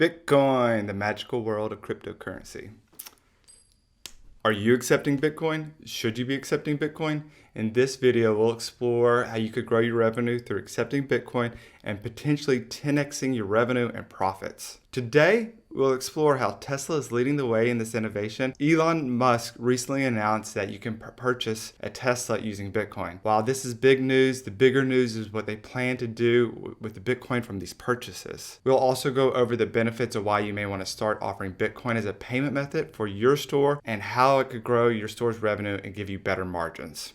Bitcoin, the magical world of cryptocurrency. Are you accepting Bitcoin? Should you be accepting Bitcoin? In this video, we'll explore how you could grow your revenue through accepting Bitcoin and potentially 10xing your revenue and profits. Today, we'll explore how Tesla is leading the way in this innovation. Elon Musk recently announced that you can purchase a Tesla using Bitcoin. While this is big news, the bigger news is what they plan to do with the Bitcoin from these purchases. We'll also go over the benefits of why you may want to start offering Bitcoin as a payment method for your store and how it could grow your store's revenue and give you better margins.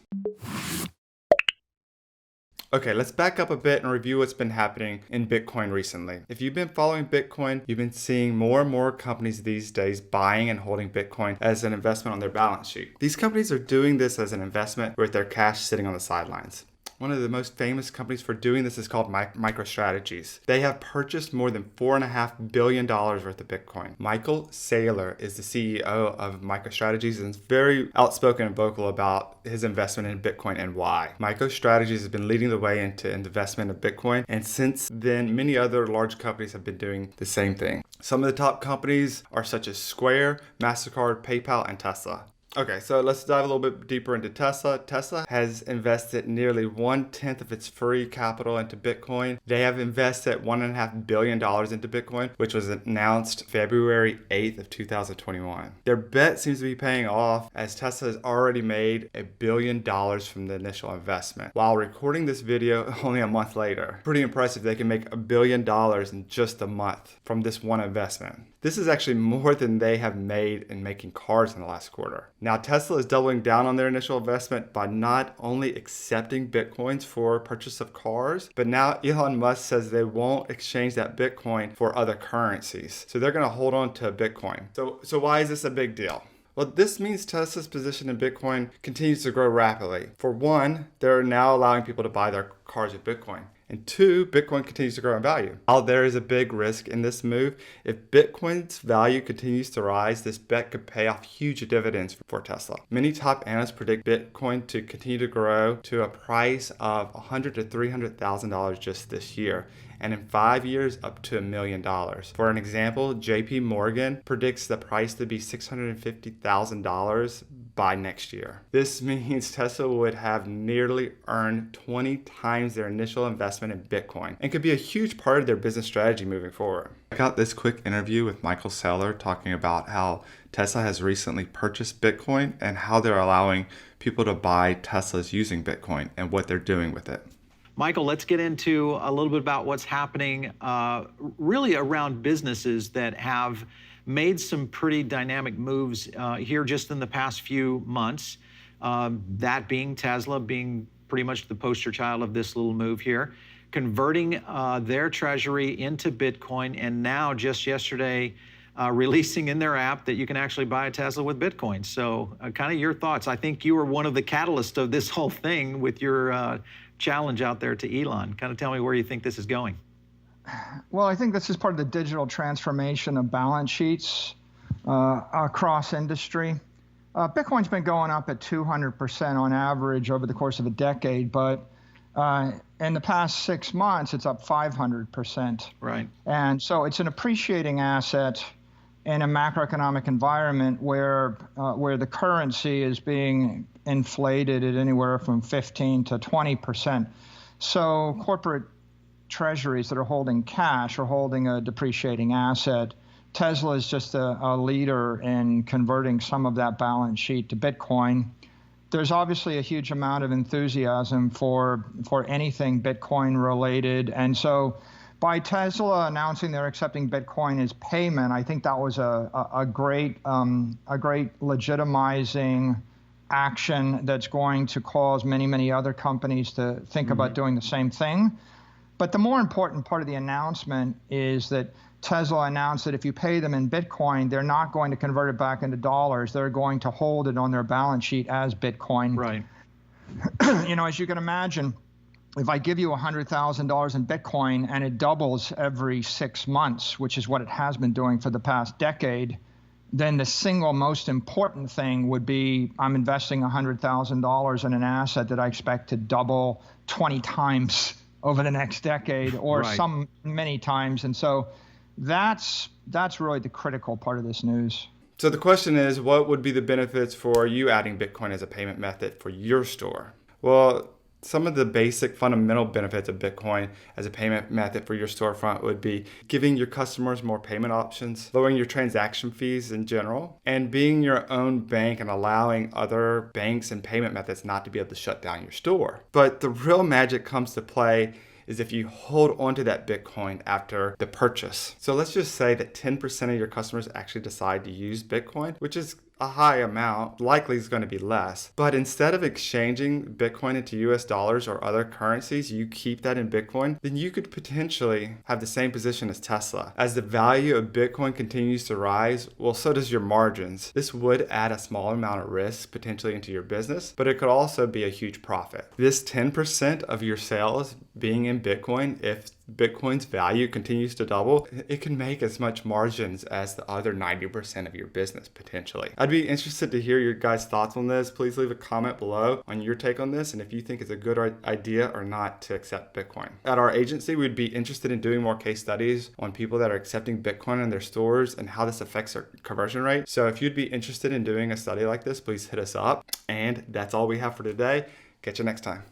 Okay, let's back up a bit and review what's been happening in Bitcoin recently. If you've been following Bitcoin, you've been seeing more and more companies these days buying and holding Bitcoin as an investment on their balance sheet. These companies are doing this as an investment with their cash sitting on the sidelines. One of the most famous companies for doing this is called MicroStrategies. They have purchased more than $4.5 billion worth of Bitcoin. Michael Saylor is the CEO of MicroStrategies and is very outspoken and vocal about his investment in Bitcoin and why. MicroStrategies has been leading the way into investment of Bitcoin, and since then, many other large companies have been doing the same thing. Some of the top companies are such as Square, MasterCard, PayPal, and Tesla. Okay, so let's dive a little bit deeper into Tesla. Tesla has invested nearly 1/10 of its free capital into Bitcoin. They have invested $1.5 billion into Bitcoin, which was announced February 8th of 2021. Their bet seems to be paying off as Tesla has already made $1 billion from the initial investment. While recording this video only a month later, pretty impressive they can make $1 billion in just a month from this one investment. This is actually more than they have made in making cars in the last quarter. Now, Tesla is doubling down on their initial investment by not only accepting Bitcoins for purchase of cars, but now Elon Musk says they won't exchange that Bitcoin for other currencies. So they're going to hold on to Bitcoin. So why is this a big deal? Well, this means Tesla's position in Bitcoin continues to grow rapidly. For one, they're now allowing people to buy their cars with Bitcoin. And two, Bitcoin continues to grow in value. While there is a big risk in this move, if Bitcoin's value continues to rise, this bet could pay off huge dividends for Tesla. Many top analysts predict Bitcoin to continue to grow to a price of $100,000 to $300,000 just this year, and in 5 years up to $1 million. For an example, JP Morgan predicts the price to be $650,000 by next year. This means Tesla would have nearly earned 20 times their initial investment in Bitcoin and could be a huge part of their business strategy moving forward. I got this quick interview with Michael Saylor talking about how Tesla has recently purchased Bitcoin and how they're allowing people to buy Teslas using Bitcoin and what they're doing with it. Michael, let's get into a little bit about what's happening really around businesses that have made some pretty dynamic moves here just in the past few months. That being Tesla being pretty much the poster child of this little move here, converting their treasury into Bitcoin, and now just yesterday releasing in their app that you can actually buy a Tesla with Bitcoin. So kind of your thoughts. I think you were one of the catalysts of this whole thing with your challenge out there to Elon. Kind of tell me where you think this is going. Well, I think this is part of the digital transformation of balance sheets across industry. Bitcoin's been going up at 200% on average over the course of a decade, but in the past 6 months, it's up 500%. Right. And so it's an appreciating asset in a macroeconomic environment where the currency is being inflated at anywhere from 15 to 20%. So corporate treasuries that are holding cash are holding a depreciating asset. Tesla is just a leader in converting some of that balance sheet to Bitcoin. There's obviously a huge amount of enthusiasm for anything Bitcoin related. And so by Tesla announcing they're accepting Bitcoin as payment, I think that was a great legitimizing action that's going to cause many other companies to think about doing the same thing. But the more important part of the announcement is that Tesla announced that if you pay them in Bitcoin, they're not going to convert it back into dollars. They're going to hold it on their balance sheet as Bitcoin. Right. As you can imagine, if I give you $100,000 in Bitcoin and it doubles every 6 months, which is what it has been doing for the past decade, then the single most important thing would be I'm investing $100,000 in an asset that I expect to double 20 times over the next decade or Right. some many times. And so That's really the critical part of this news. So the question is, what would be the benefits for you adding Bitcoin as a payment method for your store? Well, some of the basic fundamental benefits of Bitcoin as a payment method for your storefront would be giving your customers more payment options, lowering your transaction fees in general, and being your own bank and allowing other banks and payment methods not to be able to shut down your store. But the real magic comes to play is if you hold onto that Bitcoin after the purchase. So let's just say that 10% of your customers actually decide to use Bitcoin, which is a high amount, likely is going to be less. But instead of exchanging Bitcoin into US dollars or other currencies, you keep that in Bitcoin, then you could potentially have the same position as Tesla. As the value of Bitcoin continues to rise, well, so does your margins. This would add a small amount of risk potentially into your business, but it could also be a huge profit. This 10% of your sales being in Bitcoin, if Bitcoin's value continues to double, it can make as much margins as the other 90% of your business potentially. I'd be interested to hear your guys' thoughts on this. Please leave a comment below on your take on this and if you think it's a good idea or not to accept Bitcoin. At our agency, we'd be interested in doing more case studies on people that are accepting Bitcoin in their stores and how this affects their conversion rate. So if you'd be interested in doing a study like this, please hit us up. And that's all we have for today. Catch you next time.